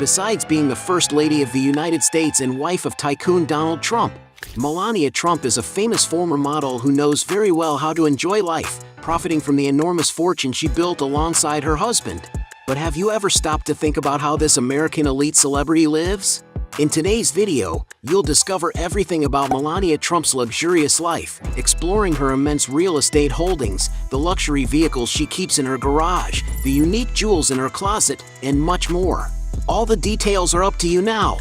Besides being the First Lady of the United States and wife of tycoon Donald Trump, Melania Trump is a famous former model who knows very well how to enjoy life, profiting from the enormous fortune she built alongside her husband. But have you ever stopped to think about how this American elite celebrity lives? In today's video, you'll discover everything about Melania Trump's luxurious life, exploring her immense real estate holdings, the luxury vehicles she keeps in her garage, the unique jewels in her closet, and much more. All the details are up to you now.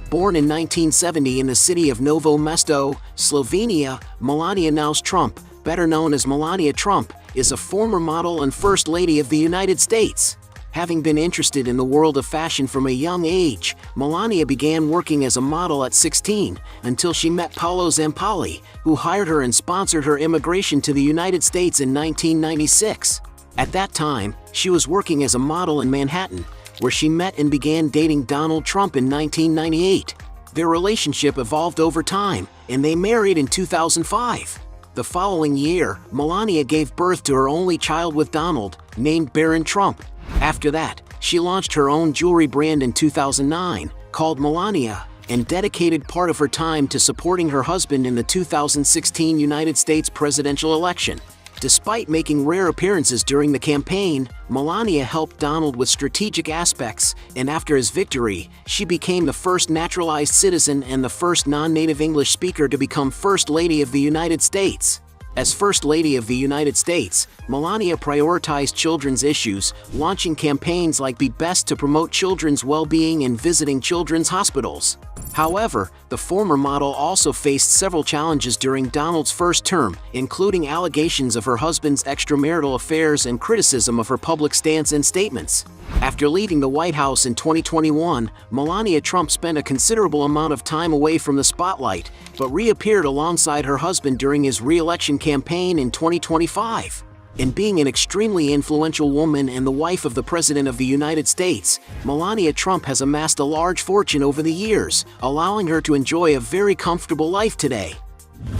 Born in 1970 in the city of Novo Mesto, Slovenia, Melania Trump, better known as Melania Trump, is a former model and First Lady of the United States. Having been interested in the world of fashion from a young age, Melania began working as a model at 16 until she met Paolo Zampalli, who hired her and sponsored her immigration to the United States in 1996. At that time, she was working as a model in Manhattan, where she met and began dating Donald Trump in 1998. Their relationship evolved over time, and they married in 2005. The following year, Melania gave birth to her only child with Donald, named Baron Trump. After that, she launched her own jewelry brand in 2009, called Melania, and dedicated part of her time to supporting her husband in the 2016 United States presidential election. Despite making rare appearances during the campaign, Melania helped Donald with strategic aspects, and after his victory, she became the first naturalized citizen and the first non-native English speaker to become First Lady of the United States. As First Lady of the United States, Melania prioritized children's issues, launching campaigns like Be Best to promote children's well-being and visiting children's hospitals. However, the former model also faced several challenges during Donald's first term, including allegations of her husband's extramarital affairs and criticism of her public stance and statements. After leaving the White House in 2021, Melania Trump spent a considerable amount of time away from the spotlight, but reappeared alongside her husband during his re-election campaign in 2025. And being an extremely influential woman and the wife of the President of the United States, Melania Trump has amassed a large fortune over the years, allowing her to enjoy a very comfortable life today.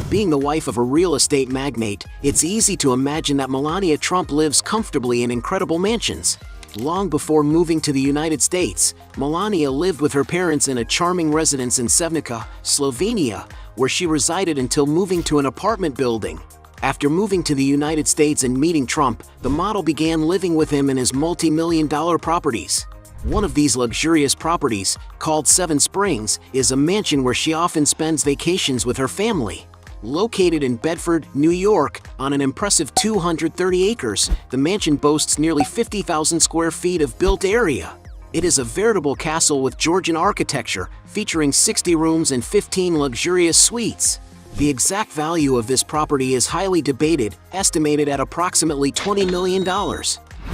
Being the wife of a real estate magnate, it's easy to imagine that Melania Trump lives comfortably in incredible mansions. Long before moving to the United States, Melania lived with her parents in a charming residence in Sevnica, Slovenia, where she resided until moving to an apartment building. After moving to the United States and meeting Trump, the model began living with him in his multi-million-dollar properties. One of these luxurious properties, called Seven Springs, is a mansion where she often spends vacations with her family. Located in Bedford, New York, on an impressive 230 acres, the mansion boasts nearly 50,000 square feet of built area. It is a veritable castle with Georgian architecture, featuring 60 rooms and 15 luxurious suites. The exact value of this property is highly debated, estimated at approximately $20 million.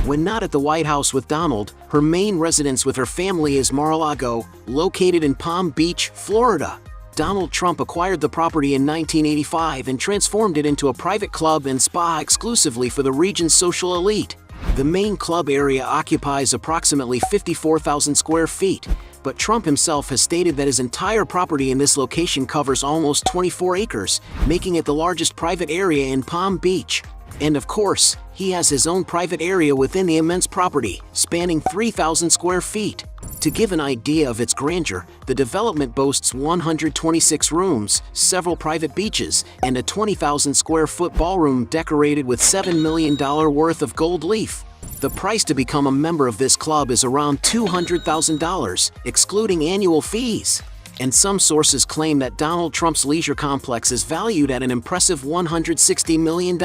When not at the White House with Donald, her main residence with her family is Mar-a-Lago, located in Palm Beach, Florida. Donald Trump acquired the property in 1985 and transformed it into a private club and spa exclusively for the region's social elite. The main club area occupies approximately 54,000 square feet, but Trump himself has stated that his entire property in this location covers almost 24 acres, making it the largest private area in Palm Beach. And of course, he has his own private area within the immense property, spanning 3,000 square feet. To give an idea of its grandeur, the development boasts 126 rooms, several private beaches, and a 20,000 square foot ballroom decorated with $7 million worth of gold leaf. The price to become a member of this club is around $200,000, excluding annual fees. And some sources claim that Donald Trump's leisure complex is valued at an impressive $160 million.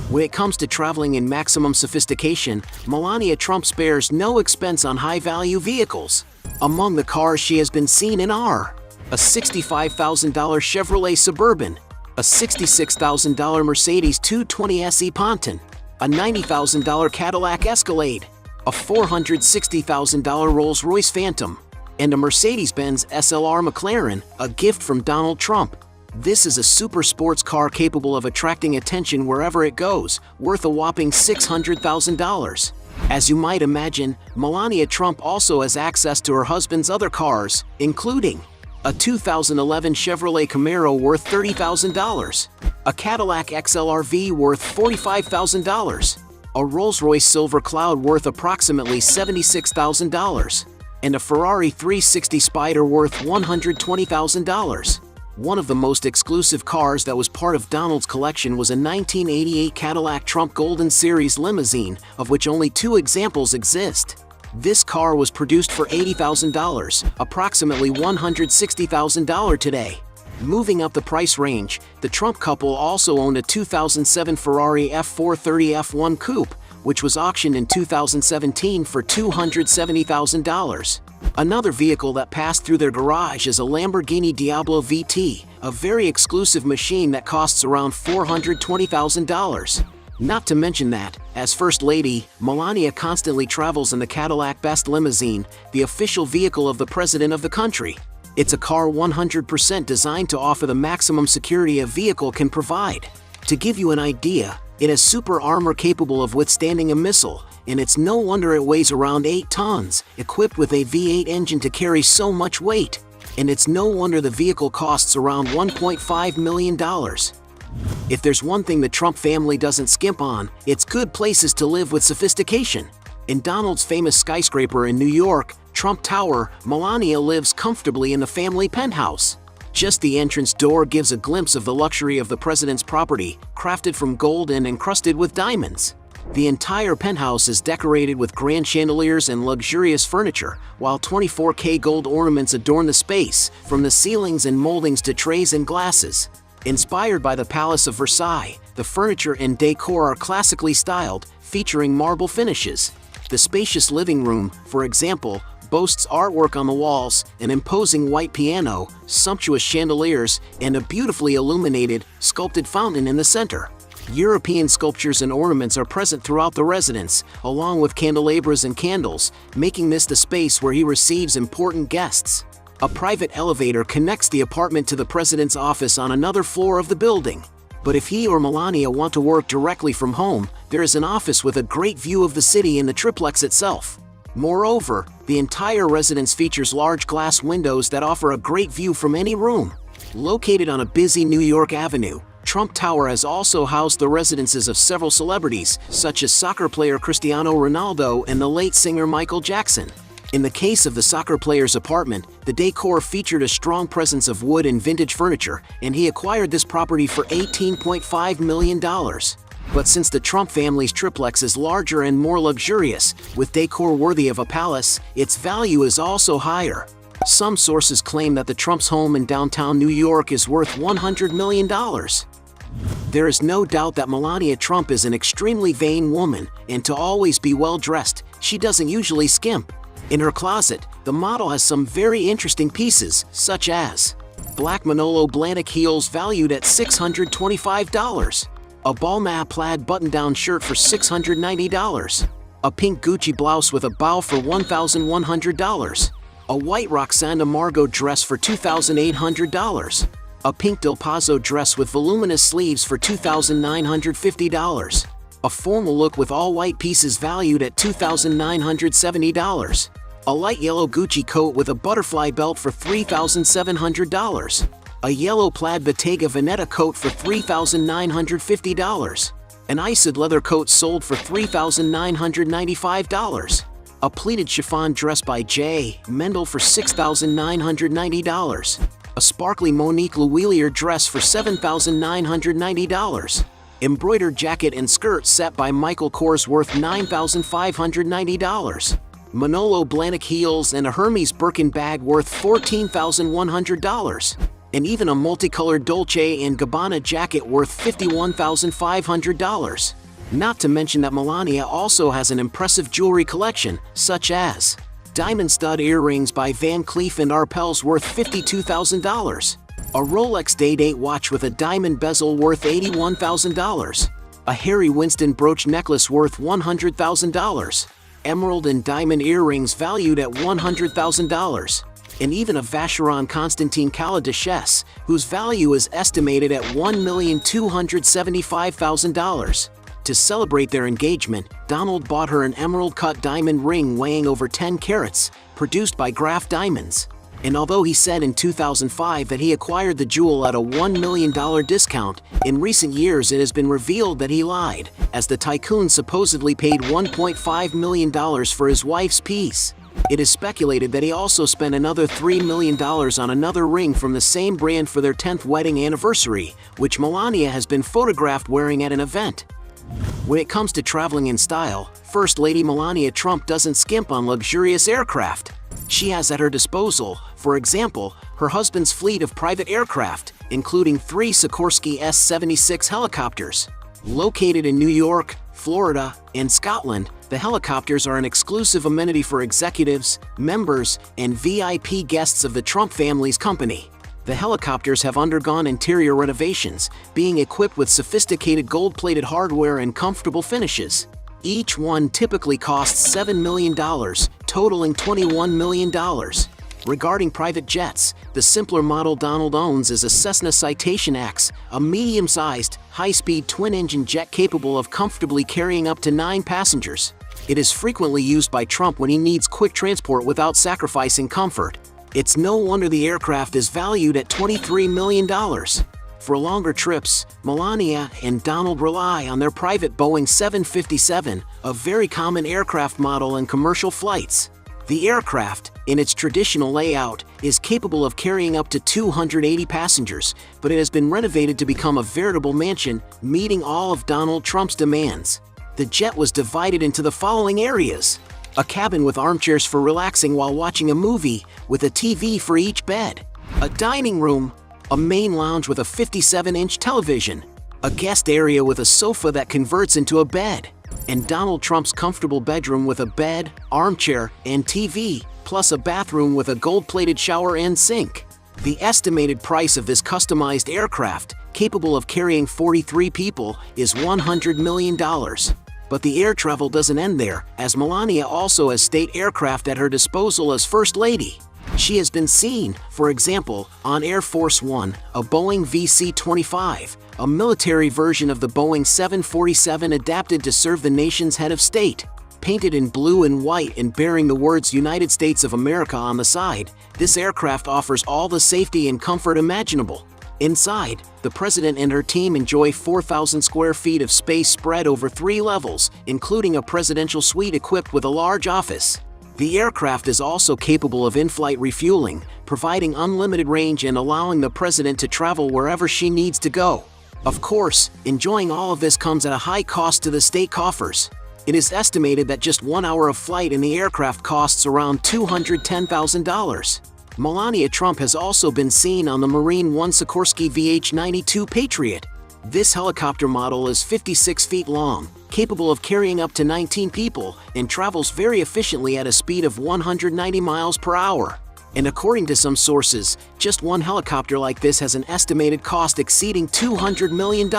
When it comes to traveling in maximum sophistication, Melania Trump spares no expense on high-value vehicles. Among the cars she has been seen in are a $65,000 Chevrolet Suburban, a $66,000 Mercedes 220 SE Ponton, a $90,000 Cadillac Escalade, a $460,000 Rolls-Royce Phantom, and a Mercedes-Benz SLR McLaren, a gift from Donald Trump. This is a super sports car capable of attracting attention wherever it goes, worth a whopping $600,000. As you might imagine, Melania Trump also has access to her husband's other cars, including a 2011 Chevrolet Camaro worth $30,000, a Cadillac XLR-V worth $45,000, a Rolls-Royce Silver Cloud worth approximately $76,000, and a Ferrari 360 Spider worth $120,000. One of the most exclusive cars that was part of Donald's collection was a 1988 Cadillac Trump Golden Series limousine, of which only 2 examples exist. This car was produced for $80,000, approximately $160,000 today. Moving up the price range, the Trump couple also owned a 2007 Ferrari F430 F1 Coupe, which was auctioned in 2017 for $270,000. Another vehicle that passed through their garage is a Lamborghini Diablo VT, a very exclusive machine that costs around $420,000. Not to mention that, as First Lady, Melania constantly travels in the Cadillac Best Limousine, the official vehicle of the President of the country. It's a car 100% designed to offer the maximum security a vehicle can provide. To give you an idea, it has super armor capable of withstanding a missile, and it's no wonder it weighs around 8 tons, equipped with a V8 engine to carry so much weight. And it's no wonder the vehicle costs around $1.5 million. If there's one thing the Trump family doesn't skimp on, it's good places to live with sophistication. In Donald's famous skyscraper in New York, Trump Tower, Melania lives comfortably in the family penthouse. Just the entrance door gives a glimpse of the luxury of the president's property, crafted from gold and encrusted with diamonds. The entire penthouse is decorated with grand chandeliers and luxurious furniture, while 24K gold ornaments adorn the space, from the ceilings and moldings to trays and glasses. Inspired by the Palace of Versailles, the furniture and decor are classically styled, featuring marble finishes. The spacious living room, for example, boasts artwork on the walls, an imposing white piano, sumptuous chandeliers, and a beautifully illuminated, sculpted fountain in the center. European sculptures and ornaments are present throughout the residence, along with candelabras and candles, making this the space where he receives important guests. A private elevator connects the apartment to the president's office on another floor of the building. But if he or Melania want to work directly from home, there is an office with a great view of the city in the triplex itself. Moreover, the entire residence features large glass windows that offer a great view from any room. Located on a busy New York avenue, Trump Tower has also housed the residences of several celebrities, such as soccer player Cristiano Ronaldo and the late singer Michael Jackson. In the case of the soccer player's apartment, the decor featured a strong presence of wood and vintage furniture, and he acquired this property for $18.5 million. But since the Trump family's triplex is larger and more luxurious, with decor worthy of a palace, its value is also higher. Some sources claim that the Trump's home in downtown New York is worth $100 million. There is no doubt that Melania Trump is an extremely vain woman, and to always be well-dressed, she doesn't usually skimp. In her closet, the model has some very interesting pieces, such as black Manolo Blahnik heels valued at $625, a Balmain plaid button-down shirt for $690, a pink Gucci blouse with a bow for $1,100, a white Roxana Margot dress for $2,800, a pink Del Paso dress with voluminous sleeves for $2,950, a formal look with all-white pieces valued at $2,970, a light yellow Gucci coat with a butterfly belt for $3,700, a yellow plaid Bottega Veneta coat for $3,950, an iced leather coat sold for $3,995, a pleated chiffon dress by J. Mendel for $6,990, a sparkly Monique Louillier dress for $7,990, embroidered jacket and skirt set by Michael Kors worth $9,590, Manolo Blahnik heels and a Hermes Birkin bag worth $14,100, and even a multicolored Dolce & Gabbana jacket worth $51,500. Not to mention that Melania also has an impressive jewelry collection, such as diamond stud earrings by Van Cleef & Arpels worth $52,000, a Rolex Day-Date watch with a diamond bezel worth $81,000, a Harry Winston brooch necklace worth $100,000, emerald and diamond earrings valued at $100,000, and even a Vacheron Constantin Cala Duchesse, whose value is estimated at $1,275,000. To celebrate their engagement, Donald bought her an emerald-cut diamond ring weighing over 10 carats, produced by Graf Diamonds. And although he said in 2005 that he acquired the jewel at a $1 million discount, in recent years it has been revealed that he lied, as the tycoon supposedly paid $1.5 million for his wife's piece. It is speculated that he also spent another $3 million on another ring from the same brand for their 10th wedding anniversary, which Melania has been photographed wearing at an event. When it comes to traveling in style, First Lady Melania Trump doesn't skimp on luxurious aircraft. She has at her disposal, for example, her husband's fleet of private aircraft, including 3 Sikorsky S-76 helicopters. Located in New York, Florida, and Scotland, the helicopters are an exclusive amenity for executives, members, and VIP guests of the Trump family's company. The helicopters have undergone interior renovations, being equipped with sophisticated gold-plated hardware and comfortable finishes. Each one typically costs $7 million, totaling $21 million. Regarding private jets, the simpler model Donald owns is a Cessna Citation X, a medium-sized, high-speed twin-engine jet capable of comfortably carrying up to 9 passengers. It is frequently used by Trump when he needs quick transport without sacrificing comfort. It's no wonder the aircraft is valued at $23 million. For longer trips, Melania and Donald rely on their private Boeing 757, a very common aircraft model in commercial flights. The aircraft, in its traditional layout, is capable of carrying up to 280 passengers, but it has been renovated to become a veritable mansion, meeting all of Donald Trump's demands. The jet was divided into the following areas: a cabin with armchairs for relaxing while watching a movie, with a TV for each bed, a dining room, a main lounge with a 57-inch television, a guest area with a sofa that converts into a bed, and Donald Trump's comfortable bedroom with a bed, armchair, and TV, plus a bathroom with a gold-plated shower and sink. The estimated price of this customized aircraft, capable of carrying 43 people, is $100 million. But the air travel doesn't end there, as Melania also has state aircraft at her disposal as First Lady. She has been seen, for example, on Air Force One, a Boeing VC-25, a military version of the Boeing 747 adapted to serve the nation's head of state. Painted in blue and white and bearing the words United States of America on the side, this aircraft offers all the safety and comfort imaginable. Inside, the president and her team enjoy 4,000 square feet of space spread over 3 levels, including a presidential suite equipped with a large office. The aircraft is also capable of in-flight refueling, providing unlimited range and allowing the president to travel wherever she needs to go. Of course, enjoying all of this comes at a high cost to the state coffers. It is estimated that just 1 hour of flight in the aircraft costs around $210,000. Melania Trump has also been seen on the Marine One Sikorsky VH-92 Patriot. This helicopter model is 56 feet long, capable of carrying up to 19 people, and travels very efficiently at a speed of 190 miles per hour. And according to some sources, just one helicopter like this has an estimated cost exceeding $200 million.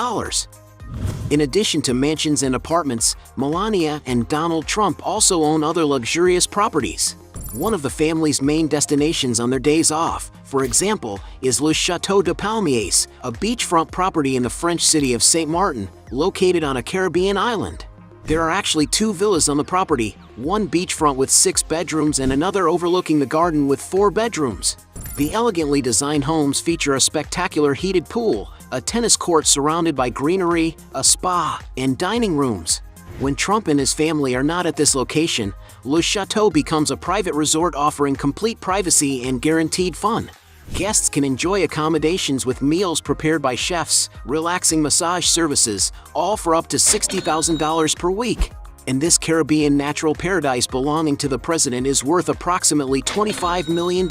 In addition to mansions and apartments, Melania and Donald Trump also own other luxurious properties. One of the family's main destinations on their days off, for example, is Le Château de Palmiers, a beachfront property in the French city of Saint Martin, located on a Caribbean island. There are actually 2 villas on the property, one beachfront with 6 bedrooms and another overlooking the garden with 4 bedrooms. The elegantly designed homes feature a spectacular heated pool, a tennis court surrounded by greenery, a spa, and dining rooms. When Trump and his family are not at this location, Le Château becomes a private resort offering complete privacy and guaranteed fun. Guests can enjoy accommodations with meals prepared by chefs, relaxing massage services, all for up to $60,000 per week. And this Caribbean natural paradise belonging to the president is worth approximately $25 million.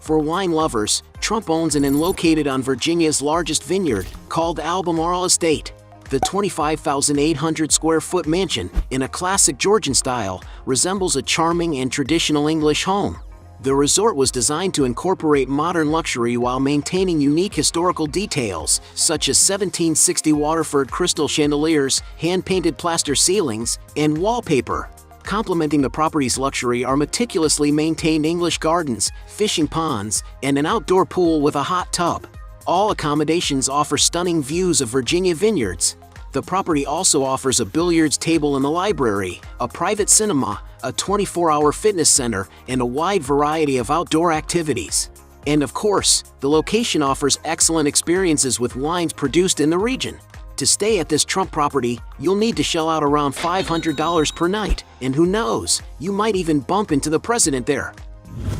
For wine lovers, Trump owns an inn located on Virginia's largest vineyard, called Albemarle Estate. The 25,800 square foot mansion, in a classic Georgian style, resembles a charming and traditional English home. The resort was designed to incorporate modern luxury while maintaining unique historical details, such as 1760 Waterford crystal chandeliers, hand-painted plaster ceilings, and wallpaper. Complementing the property's luxury are meticulously maintained English gardens, fishing ponds, and an outdoor pool with a hot tub. All accommodations offer stunning views of Virginia vineyards. The property also offers a billiards table in the library, a private cinema, a 24-hour fitness center, and a wide variety of outdoor activities. And of course, the location offers excellent experiences with wines produced in the region. To stay at this Trump property, you'll need to shell out around $500 per night, and who knows, you might even bump into the president there.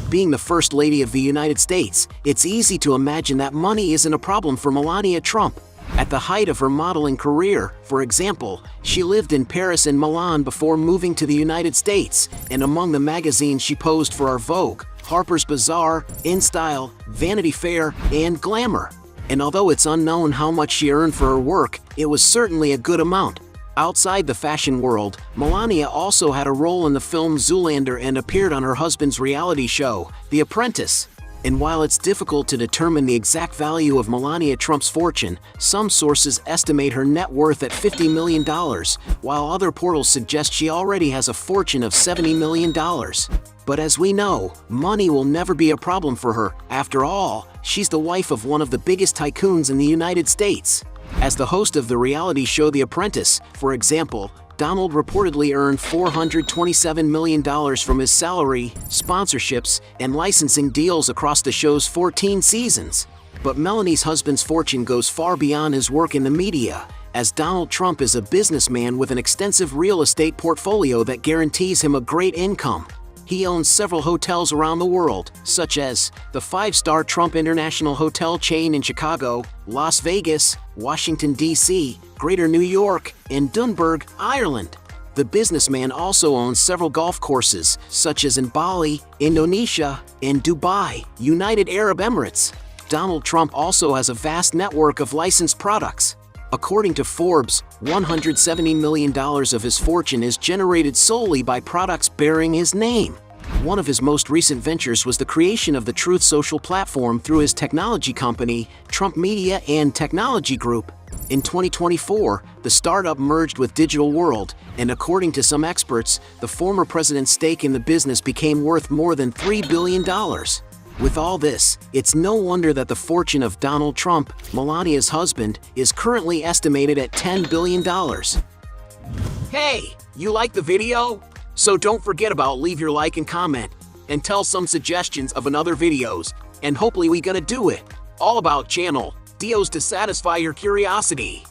Being the First Lady of the United States, it's easy to imagine that money isn't a problem for Melania Trump. At the height of her modeling career, for example, she lived in Paris and Milan before moving to the United States, and among the magazines she posed for are Vogue, Harper's Bazaar, InStyle, Vanity Fair, and Glamour. And although it's unknown how much she earned for her work, it was certainly a good amount. Outside the fashion world, Melania also had a role in the film Zoolander and appeared on her husband's reality show, The Apprentice. And while it's difficult to determine the exact value of Melania Trump's fortune, some sources estimate her net worth at $50 million, while other portals suggest she already has a fortune of $70 million. But as we know, money will never be a problem for her. After all, she's the wife of one of the biggest tycoons in the United States. As the host of the reality show The Apprentice, for example, Donald reportedly earned $427 million from his salary, sponsorships, and licensing deals across the show's 14 seasons. But Melanie's husband's fortune goes far beyond his work in the media, as Donald Trump is a businessman with an extensive real estate portfolio that guarantees him a great income. He owns several hotels around the world, such as the five-star Trump International Hotel chain in Chicago, Las Vegas, Washington, D.C., Greater New York, and Dunburg, Ireland. The businessman also owns several golf courses, such as in Bali, Indonesia, and Dubai, United Arab Emirates. Donald Trump also has a vast network of licensed products. According to Forbes, $170 million of his fortune is generated solely by products bearing his name. One of his most recent ventures was the creation of the Truth Social platform through his technology company, Trump Media and Technology Group. In 2024, the startup merged with Digital World, and according to some experts, the former president's stake in the business became worth more than $3 billion. With all this, it's no wonder that the fortune of Donald Trump, Melania's husband, is currently estimated at $10 billion. Hey, you like the video? So don't forget about leave your like and comment, and tell some suggestions of another videos, and hopefully we gonna do it. All about channel Dios to satisfy your curiosity.